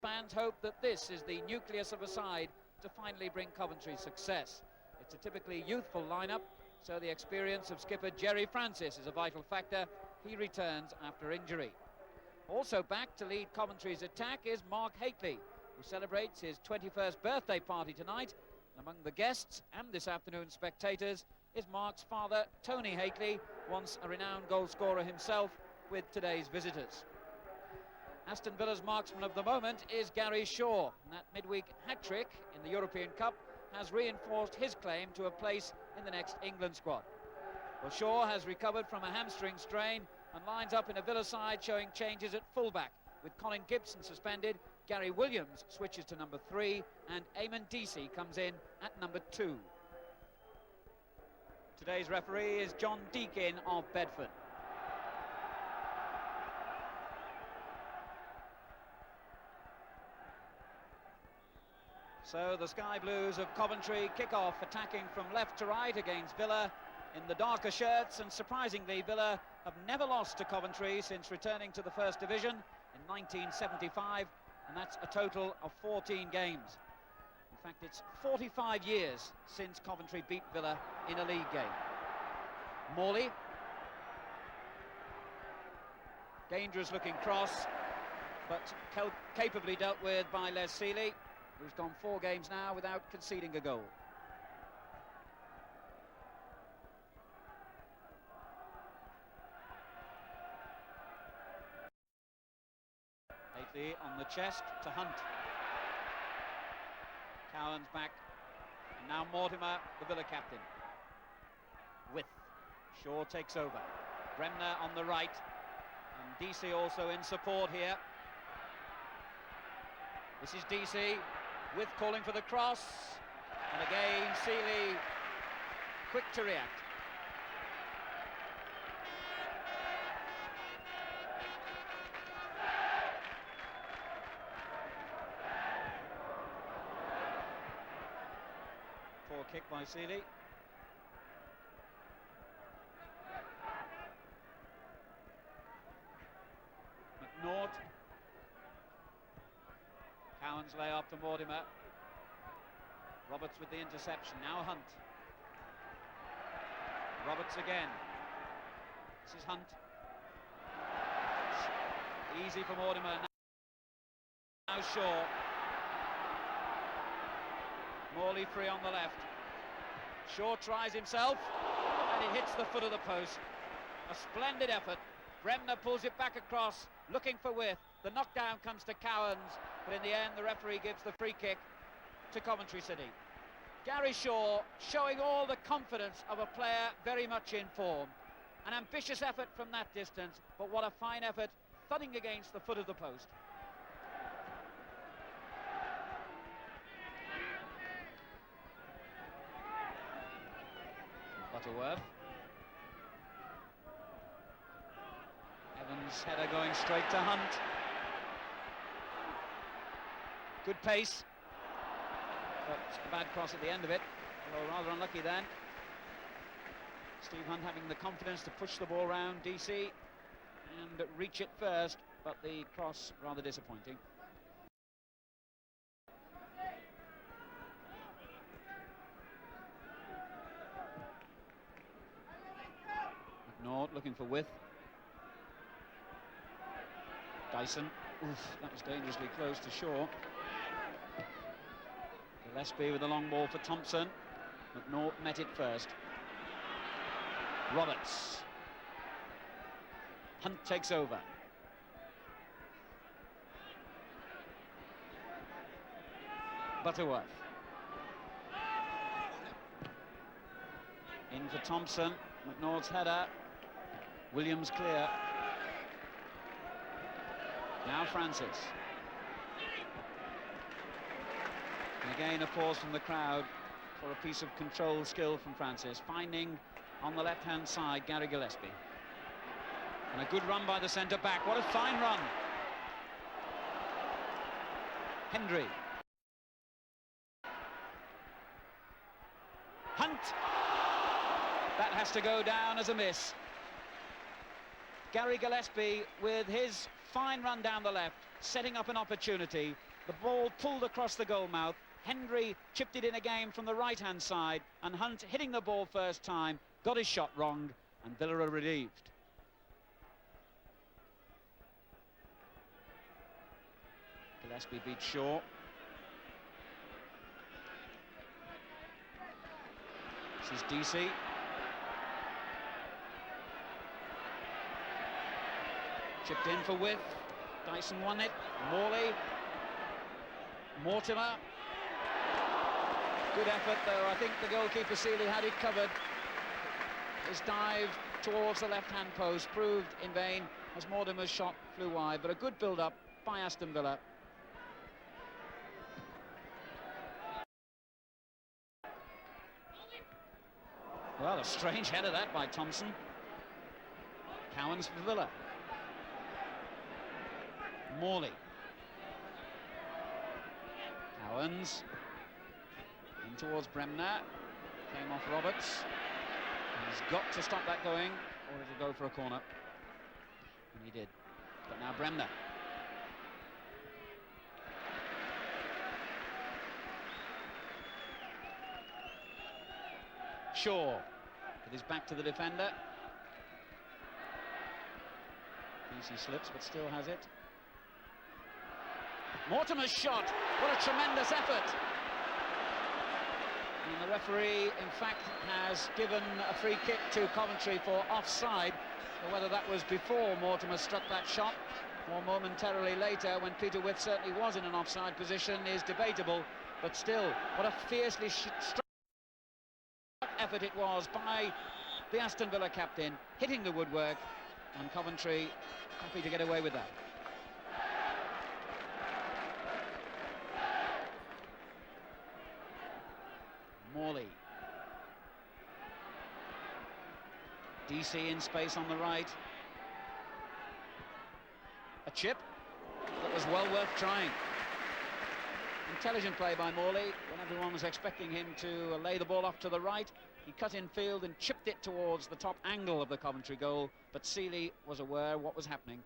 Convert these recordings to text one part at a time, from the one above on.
Fans hope that this is the nucleus of a side to finally bring Coventry success. It's a typically youthful lineup, so the experience of skipper Gerry Francis is a vital factor. He returns after injury. Also back to lead Coventry's attack is Mark Hateley, who celebrates his 21st birthday party tonight. Among the guests and this afternoon's spectators is Mark's father, Tony Hateley, once a renowned goal scorer himself, with today's visitors. Aston Villa's marksman of the moment is Gary Shaw. That midweek hat-trick in the European Cup has reinforced his claim to a place in the next England squad. Well, Shaw has recovered from a hamstring strain and lines up in a Villa side showing changes at fullback. With Colin Gibson suspended, Gary Williams switches to number 3 and Eamon Deasy comes in at number 2. Today's referee is John Deakin of Bedford. So the Sky Blues of Coventry kick off, attacking from left to right against Villa in the darker shirts, and surprisingly Villa have never lost to Coventry since returning to the First Division in 1975, and that's a total of 14 games. In fact, it's 45 years since Coventry beat Villa in a league game. Morley. Dangerous looking cross, but capably dealt with by Les Sealey, who's gone 4 games now without conceding a goal. Hateley on the chest to Hunt. Cowan's back, and now Mortimer, the Villa captain. With Shaw takes over. Bremner on the right, and Deasy also in support here. This is Deasy, with calling for the cross, and again Sealey quick to react. Poor kick by Sealey. McNaught. Cowan's lay off to Mortimer. Roberts with the interception, now Hunt. Roberts again. This is Hunt. Easy for Mortimer. Now Shaw. Morley free on the left. Shaw tries himself, and it hits the foot of the post. A splendid effort. Bremner pulls it back across, looking for width. The knockdown comes to Cowans, but in the end the referee gives the free kick to Coventry City. Gary Shaw showing all the confidence of a player very much in form. An ambitious effort from that distance, but what a fine effort, thudding against the foot of the post. Butterworth. Evans' header going straight to Hunt. Good pace, but a bad cross at the end of it, although rather unlucky then. Steve Hunt having the confidence to push the ball round DC and reach it first, but the cross rather disappointing. McNaught looking for width. Dyson. Oof, that was dangerously close to Shaw. Gillespie with the long ball for Thompson. McNaught met it first. Roberts. Hunt takes over. Butterworth. In for Thompson. McNaugh's header. Williams clear. Now Francis. And again a pause from the crowd for a piece of controlled skill from Francis, finding on the left-hand side Gary Gillespie. And a good run by the centre-back. What a fine run. Hendry. Hunt. That has to go down as a miss. Gary Gillespie with his fine run down the left, setting up an opportunity. The ball pulled across the goal mouth. Hendry chipped it in again from the right-hand side, and Hunt, hitting the ball first time, got his shot wrong, and Villa are relieved. Gillespie beats Shaw. This is DC. Chipped in for width. Dyson won it. Morley. Mortimer. Good effort, though. I think the goalkeeper Seeley had it covered. His dive towards the left-hand post proved in vain as Mortimer's shot flew wide, but a good build-up by Aston Villa. Well, a strange header that by Thompson. Cowans for Villa. Morley. Cowans. In towards Bremner. Came off Roberts. He's got to stop that going, or it'll go for a corner. And he did. But now Bremner. Shaw with his back to the defender. Easy slips, but still has it. Mortimer's shot. What a tremendous effort. And the referee, in fact, has given a free kick to Coventry for offside. So whether that was before Mortimer struck that shot or momentarily later, when Peter With certainly was in an offside position, is debatable. But still, what a fiercely struck effort it was by the Aston Villa captain, hitting the woodwork, and Coventry happy to get away with that. Morley. DC in space on the right. A chip that was well worth trying. Intelligent play by Morley when everyone was expecting him to lay the ball off to the right. He cut in field and chipped it towards the top angle of the Coventry goal, but Seeley was aware of what was happening.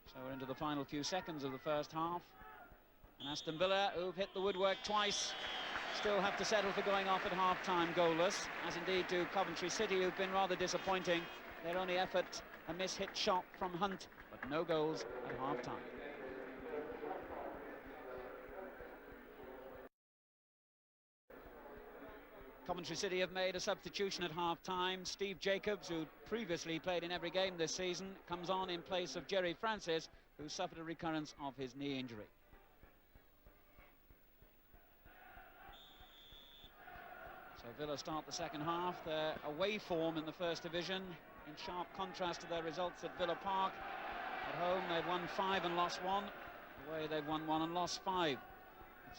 So we're into the final few seconds of the first half. And Aston Villa, who've hit the woodwork twice, still have to settle for going off at half-time goalless, as indeed do Coventry City, who've been rather disappointing. Their only effort, a miss-hit shot from Hunt, but no goals at half-time. Coventry City have made a substitution at half-time. Steve Jacobs, who previously played in every game this season, comes on in place of Jerry Francis, who suffered a recurrence of his knee injury. So Villa start the second half. Their away form in the First Division, in sharp contrast to their results at Villa Park. At home they've won 5 and lost 1. Away they've won 1 and lost 5.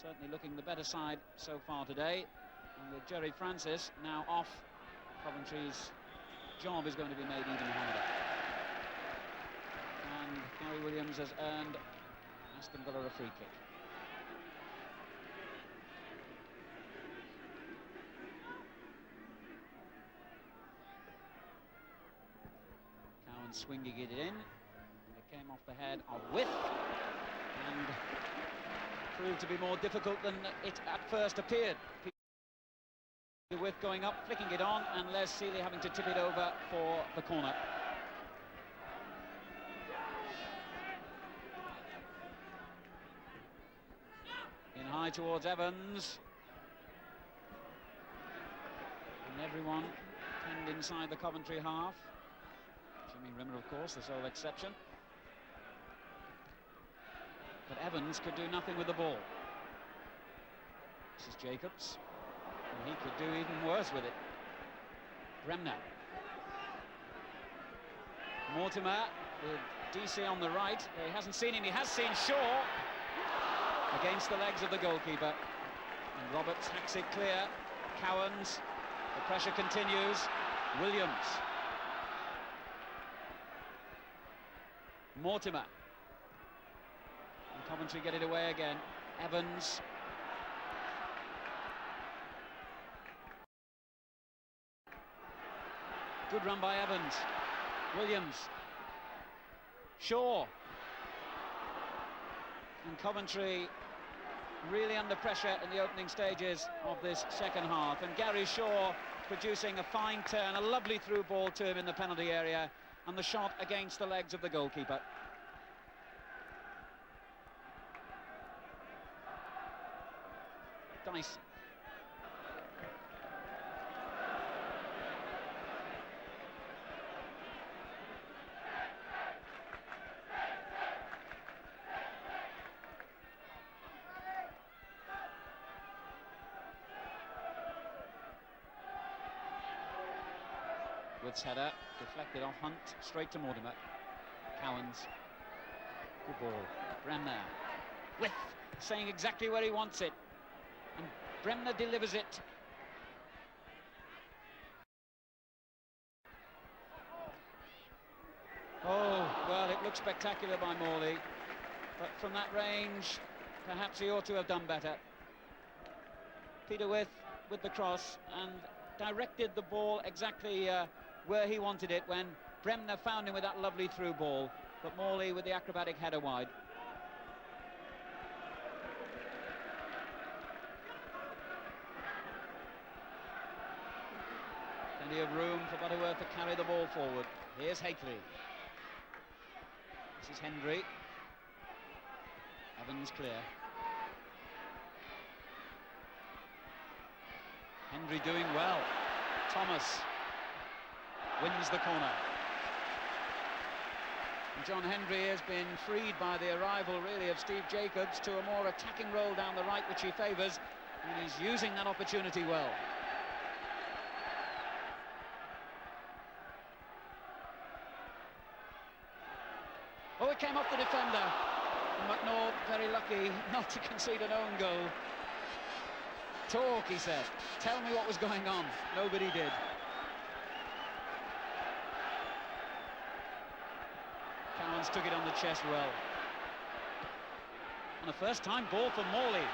Certainly looking the better side so far today. And with Jerry Francis now off, Coventry's job is going to be made even harder. And Gary Williams has earned Aston Villa a free kick. Cowan swinging it in. And it came off the head of With. And proved to be more difficult than it at first appeared. With going up, flicking it on, and Les Seeley having to tip it over for the corner. In high towards Evans. And everyone pinned inside the Coventry half. Jimmy Rimmer, of course, the sole exception. But Evans could do nothing with the ball. This is Jacobs. And he could do even worse with it. Bremner. Mortimer with DC on the right. He hasn't seen him, he has seen Shaw against the legs of the goalkeeper. And Roberts hacks it clear. Cowans. The pressure continues. Williams. Mortimer. And Coventry get it away again. Evans. Good run by Evans. Williams. Shaw. And Coventry really under pressure in the opening stages of this second half. And Gary Shaw producing a fine turn, a lovely through ball to him in the penalty area, and the shot against the legs of the goalkeeper. Dyson. Wood's header, deflected off Hunt, straight to Mortimer. Cowans. Good ball. Bremner. With, saying exactly where he wants it. And Bremner delivers it. Oh, well, it looks spectacular by Morley. But from that range, perhaps he ought to have done better. Peter with the cross and directed the ball exactly where he wanted it when Bremner found him with that lovely through ball, but Morley with the acrobatic header wide. Plenty of room for Butterworth to carry the ball forward. Here's Hakely. This is Hendry. Evans clear. Hendry doing well. Thomas wins the corner. And John Hendry has been freed by the arrival, really, of Steve Jacobs to a more attacking role down the right, which he favours, and he's using that opportunity well. Oh, it came off the defender. And McNaught very lucky not to concede an own goal. Talk, he said. Tell me what was going on. Nobody did. Cowans took it on the chest well. And a first-time ball for Morley.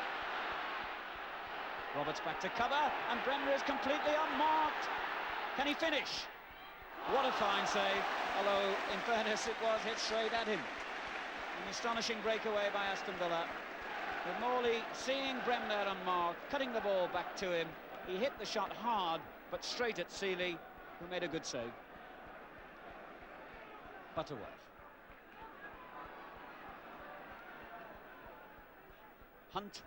Roberts back to cover, and Bremner is completely unmarked. Can he finish? What a fine save, although in fairness it was hit straight at him. An astonishing breakaway by Aston Villa. With Morley seeing Bremner unmarked, cutting the ball back to him. He hit the shot hard, but straight at Seeley, who made a good save. Butterworth. Hunt.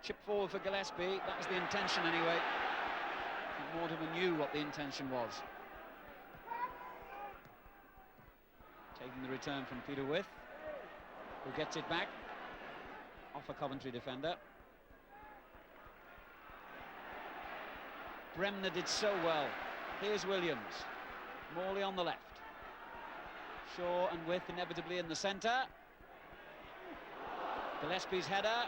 Chip forward for Gillespie. That was the intention anyway. And Mortimer knew what the intention was. Taking the return from Peter With, who gets it back off a Coventry defender. Bremner did so well. Here's Williams. Morley on the left. Shaw and With inevitably in the centre. Gillespie's header.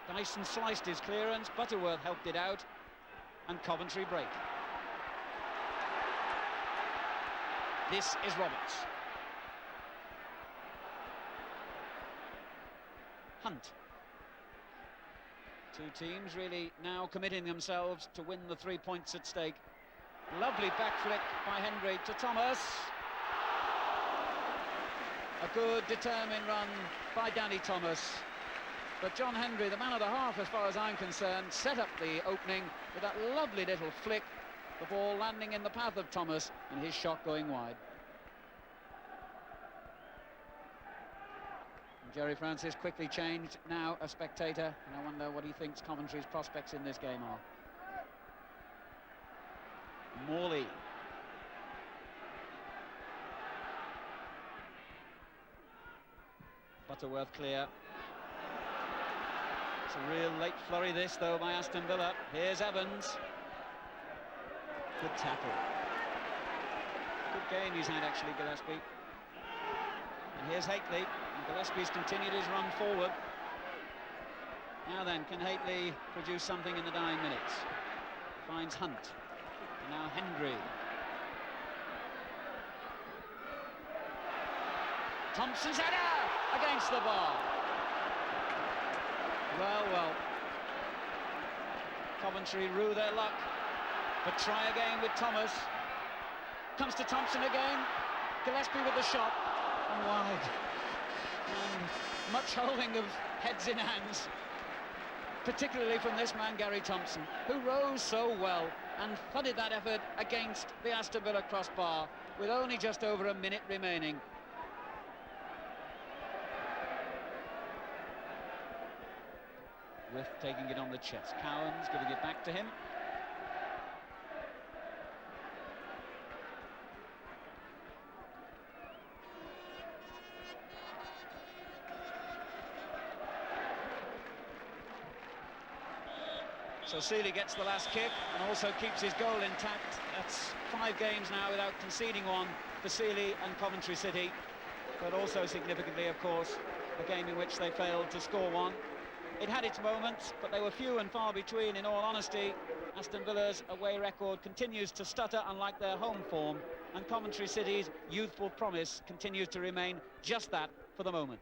Dyson sliced his clearance. Butterworth helped it out. And Coventry break. This is Roberts. Hunt. Two teams really now committing themselves to win the 3 points at stake. Lovely back flick by Hendry to Thomas. A good determined run by Danny Thomas. But John Hendry, the man of the half as far as I'm concerned, set up the opening with that lovely little flick. The ball landing in the path of Thomas and his shot going wide. And Jerry Francis quickly changed, now a spectator, and I wonder what he thinks Coventry's prospects in this game are. Morley. Butterworth clear. It's a real late flurry this though by Aston Villa. Here's Evans. Good tackle. Good game he's had actually, Gillespie. And here's Hakely. And Gillespie's continued his run forward. Now then, can Hakely produce something in the dying minutes? Finds Hunt. And now Hendry. Thompson's header against the bar. Well, well. Coventry rue their luck, but try again with Thomas. Comes to Thompson again. Gillespie with the shot, and wide. And much holding of heads in hands, particularly from this man Gary Thompson, who rose so well and flooded that effort against the Aston Villa crossbar with only just over a minute remaining. With taking it on the chest. Cowan's giving it back to him. So Seeley gets the last kick and also keeps his goal intact. That's 5 games now without conceding one for Seeley and Coventry City. But also significantly, of course, the game in which they failed to score one. It had its moments, but they were few and far between, in all honesty. Aston Villa's away record continues to stutter, unlike their home form, and Coventry City's youthful promise continues to remain just that for the moment.